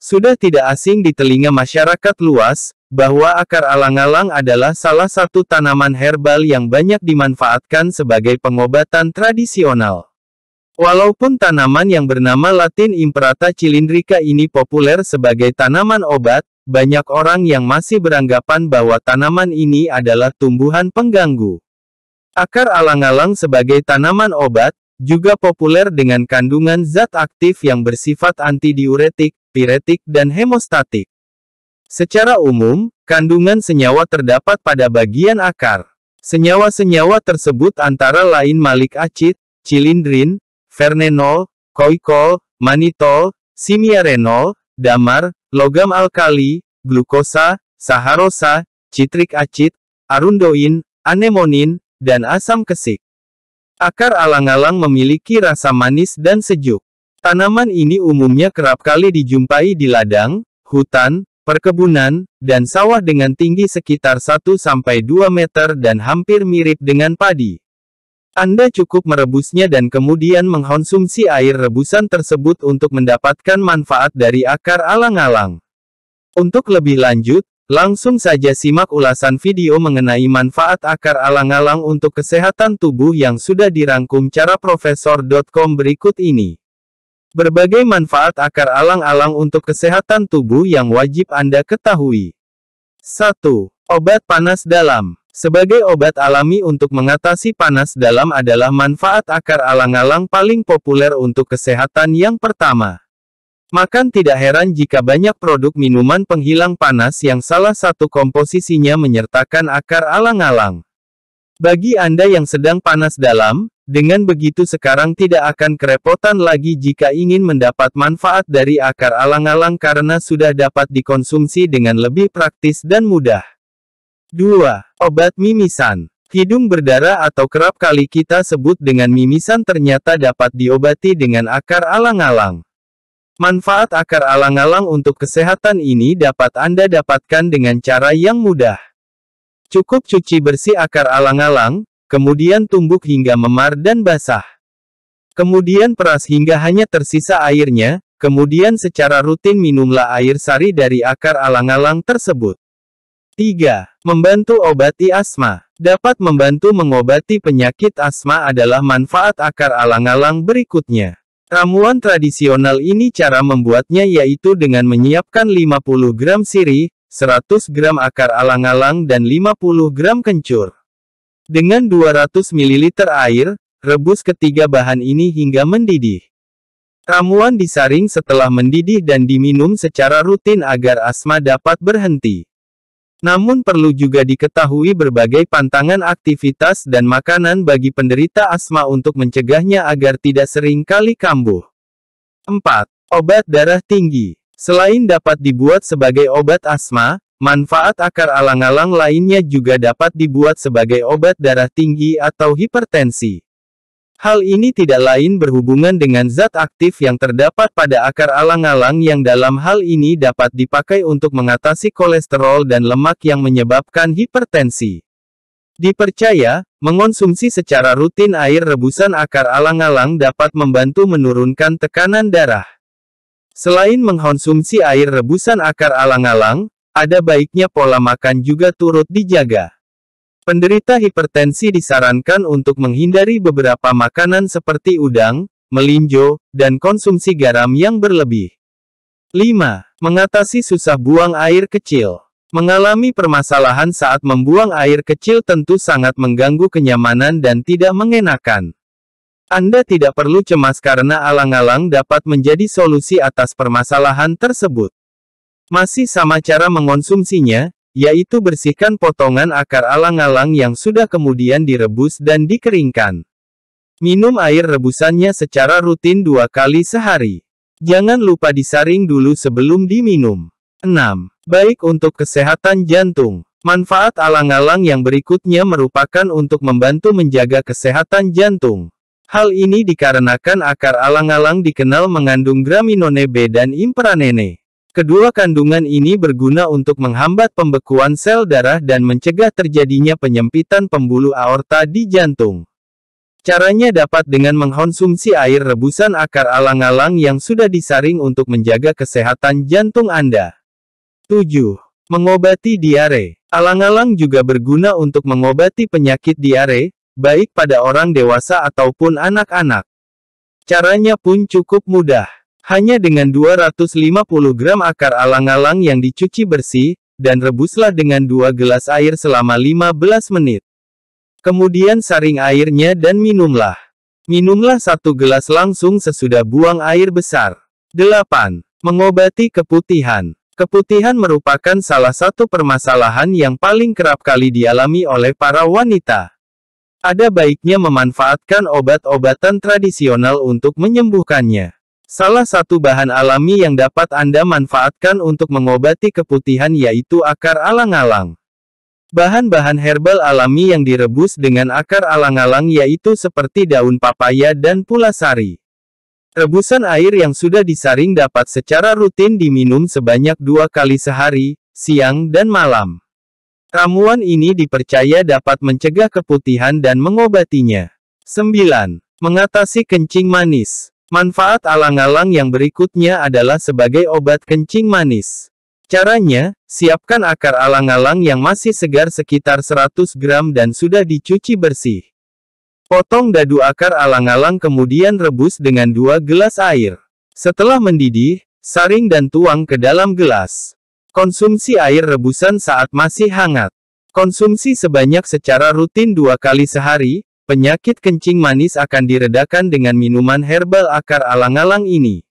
Sudah tidak asing di telinga masyarakat luas, bahwa akar alang-alang adalah salah satu tanaman herbal yang banyak dimanfaatkan sebagai pengobatan tradisional. Walaupun tanaman yang bernama Latin Imperata cylindrica ini populer sebagai tanaman obat, banyak orang yang masih beranggapan bahwa tanaman ini adalah tumbuhan pengganggu. Akar alang-alang sebagai tanaman obat, juga populer dengan kandungan zat aktif yang bersifat antidiuretik, piretik, dan hemostatik. Secara umum, kandungan senyawa terdapat pada bagian akar. Senyawa-senyawa tersebut antara lain malic acid, cilindrin, vernenol, koikol, manitol, simiarenol, damar, logam alkali, glukosa, saharosa, citric acid, arundoin, anemonin, dan asam kesik. Akar alang-alang memiliki rasa manis dan sejuk. Tanaman ini umumnya kerap kali dijumpai di ladang, hutan, perkebunan, dan sawah dengan tinggi sekitar 1-2 meter dan hampir mirip dengan padi. Anda cukup merebusnya dan kemudian mengkonsumsi air rebusan tersebut untuk mendapatkan manfaat dari akar alang-alang. Untuk lebih lanjut, langsung saja simak ulasan video mengenai manfaat akar alang-alang untuk kesehatan tubuh yang sudah dirangkum cara profesor.com berikut ini. Berbagai manfaat akar alang-alang untuk kesehatan tubuh yang wajib Anda ketahui. 1. Obat panas dalam. Sebagai obat alami untuk mengatasi panas dalam adalah manfaat akar alang-alang paling populer untuk kesehatan yang pertama. Makan tidak heran jika banyak produk minuman penghilang panas yang salah satu komposisinya menyertakan akar alang-alang. Bagi Anda yang sedang panas dalam, dengan begitu sekarang tidak akan kerepotan lagi jika ingin mendapat manfaat dari akar alang-alang karena sudah dapat dikonsumsi dengan lebih praktis dan mudah. 2. Obat mimisan. Hidung berdarah atau kerap kali kita sebut dengan mimisan ternyata dapat diobati dengan akar alang-alang. Manfaat akar alang-alang untuk kesehatan ini dapat Anda dapatkan dengan cara yang mudah. Cukup cuci bersih akar alang-alang, kemudian tumbuk hingga memar dan basah. Kemudian peras hingga hanya tersisa airnya, kemudian secara rutin minumlah air sari dari akar alang-alang tersebut. 3. Membantu obati asma. Dapat membantu mengobati penyakit asma adalah manfaat akar alang-alang berikutnya. Ramuan tradisional ini cara membuatnya yaitu dengan menyiapkan 50 gram sirih, 100 gram akar alang-alang dan 50 gram kencur. Dengan 200 ml air, rebus ketiga bahan ini hingga mendidih. Ramuan disaring setelah mendidih dan diminum secara rutin agar asma dapat berhenti. Namun perlu juga diketahui berbagai pantangan aktivitas dan makanan bagi penderita asma untuk mencegahnya agar tidak sering kali kambuh. 4. Obat darah tinggi. Selain dapat dibuat sebagai obat asma, manfaat akar alang-alang lainnya juga dapat dibuat sebagai obat darah tinggi atau hipertensi. Hal ini tidak lain berhubungan dengan zat aktif yang terdapat pada akar alang-alang yang dalam hal ini dapat dipakai untuk mengatasi kolesterol dan lemak yang menyebabkan hipertensi. Dipercaya, mengonsumsi secara rutin air rebusan akar alang-alang dapat membantu menurunkan tekanan darah. Selain mengkonsumsi air rebusan akar alang-alang, ada baiknya pola makan juga turut dijaga. Penderita hipertensi disarankan untuk menghindari beberapa makanan seperti udang, melinjo, dan konsumsi garam yang berlebih. 5. Mengatasi susah buang air kecil. Mengalami permasalahan saat membuang air kecil tentu sangat mengganggu kenyamanan dan tidak mengenakan. Anda tidak perlu cemas karena alang-alang dapat menjadi solusi atas permasalahan tersebut. Masih sama cara mengonsumsinya, yaitu bersihkan potongan akar alang-alang yang sudah kemudian direbus dan dikeringkan. Minum air rebusannya secara rutin 2 kali sehari. Jangan lupa disaring dulu sebelum diminum. 6. Baik untuk kesehatan jantung. Manfaat alang-alang yang berikutnya merupakan untuk membantu menjaga kesehatan jantung. Hal ini dikarenakan akar alang-alang dikenal mengandung graminone B dan impranene. Kedua kandungan ini berguna untuk menghambat pembekuan sel darah dan mencegah terjadinya penyempitan pembuluh aorta di jantung. Caranya dapat dengan mengkonsumsi air rebusan akar alang-alang yang sudah disaring untuk menjaga kesehatan jantung Anda. 7. Mengobati diare. Alang-alang juga berguna untuk mengobati penyakit diare, baik pada orang dewasa ataupun anak-anak. Caranya pun cukup mudah. Hanya dengan 250 gram akar alang-alang yang dicuci bersih, dan rebuslah dengan 2 gelas air selama 15 menit. Kemudian saring airnya dan minumlah. Minumlah 1 gelas langsung sesudah buang air besar. 8. Mengobati keputihan. Keputihan merupakan salah satu permasalahan yang paling kerap kali dialami oleh para wanita. Ada baiknya memanfaatkan obat-obatan tradisional untuk menyembuhkannya. Salah satu bahan alami yang dapat Anda manfaatkan untuk mengobati keputihan yaitu akar alang-alang. Bahan-bahan herbal alami yang direbus dengan akar alang-alang yaitu seperti daun papaya dan pulasari. Rebusan air yang sudah disaring dapat secara rutin diminum sebanyak 2 kali sehari, siang dan malam. Ramuan ini dipercaya dapat mencegah keputihan dan mengobatinya. 9. Mengatasi kencing manis. Manfaat alang-alang yang berikutnya adalah sebagai obat kencing manis. Caranya, siapkan akar alang-alang yang masih segar sekitar 100 gram dan sudah dicuci bersih. Potong dadu akar alang-alang kemudian rebus dengan 2 gelas air. Setelah mendidih, saring dan tuang ke dalam gelas. Konsumsi air rebusan saat masih hangat. Konsumsi sebanyak secara rutin 2 kali sehari, penyakit kencing manis akan diredakan dengan minuman herbal akar alang-alang ini.